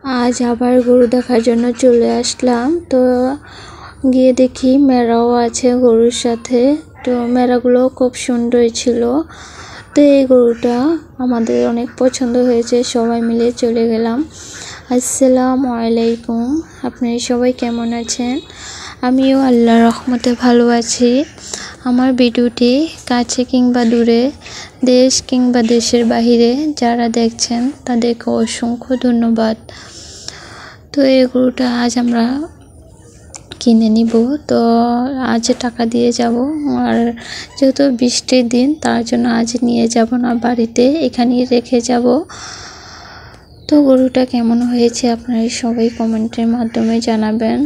আজ আবার গরু দেখার জন্য চলে আসলাম। তো গিয়ে দেখি মেরাও আছে গরুর সাথে। তো মেরাগুলো খুব সুন্দর ছিল। তো এই গরুটা আমাদের অনেক পছন্দ হয়েছে, সবাই মিলে চলে গেলাম। আসসালামু আলাইকুম, আপনারা সবাই কেমন আছেন? আমিও আল্লাহর রহমতে ভালো আছি। আমার ভিডিওটি কাছে কিংবা দূরে, দেশ কিংবা দেশের বাহিরে যারা দেখছেন তাদেরকে অসংখ্য ধন্যবাদ। তো এই গরুটা আজ আমরা কিনে নিব। তো আজ টাকা দিয়ে যাব, আর যেহেতু বৃষ্টির দিন তার জন্য আজ নিয়ে যাব না বাড়িতে, এখানেই রেখে যাব। তো গরুটা কেমন হয়েছে আপনারা সবাই কমেন্টের মাধ্যমে জানাবেন।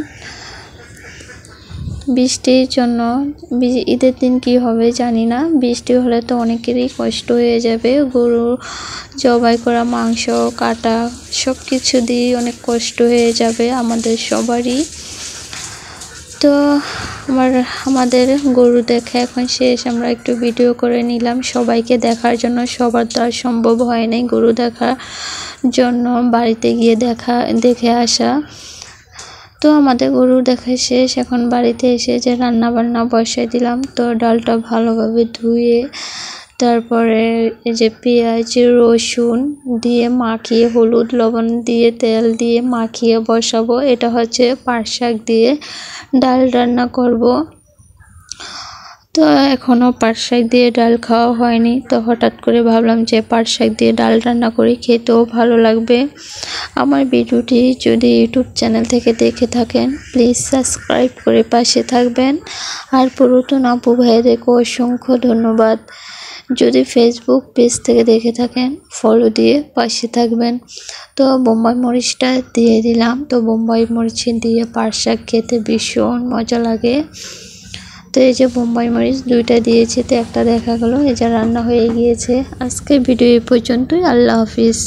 বৃষ্টির জন্য ঈদের দিন কি হবে জানি না, বৃষ্টি হলে তো অনেকেরই কষ্ট হয়ে যাবে। গরু জবাই করা, মাংস কাটা সব কিছু দিয়ে অনেক কষ্ট হয়ে যাবে আমাদের সবারই। তো আমাদের গরু দেখা এখন শেষ, আমরা একটু ভিডিও করে নিলাম সবাইকে দেখার জন্য। সবার তো আর সম্ভব হয় নাই গরু দেখার জন্য বাড়িতে গিয়ে দেখে আসা। তো আমাদের গরু দেখা শেষ, এখন বাড়িতে এসে যে রান্না বান্না বসাই দিলাম। তো ডালটা ভালোভাবে ধুয়ে তারপরে এই যে পেঁয়াজ রসুন দিয়ে মাখিয়ে, হলুদ লবণ দিয়ে তেল দিয়ে মাখিয়ে বসাবো। এটা হচ্ছে পাট শাক দিয়ে ডাল রান্না করব। তো এখনও পাট শাক দিয়ে ডাল খাওয়া হয়নি, তো হঠাৎ করে ভাবলাম যে পাট শাক দিয়ে ডাল রান্না করি, খেতেও ভালো লাগবে। আমার ভিডিওটি যদি ইউটিউব চ্যানেল থেকে দেখে থাকেন প্লিজ সাবস্ক্রাইব করে পাশে থাকবেন। আর পুরাতন আপু ভাইদেরকে অসংখ্য ধন্যবাদ। যদি ফেসবুক পেজ থেকে দেখে থাকেন ফলো দিয়ে পাশে থাকবেন। তো বোম্বাই মরিচটা দিয়ে দিলাম। তো বোম্বাই মরিচ দিয়ে পাট শাক খেতে ভীষণ মজা লাগে। তো এই যে বোম্বাই মরিচ দুইটা দিয়েছি, তো একটা দেখা গেল, এই যে রান্না হয়ে গিয়েছে। আজকের ভিডিও এই পর্যন্তই। আল্লাহ হাফিজ।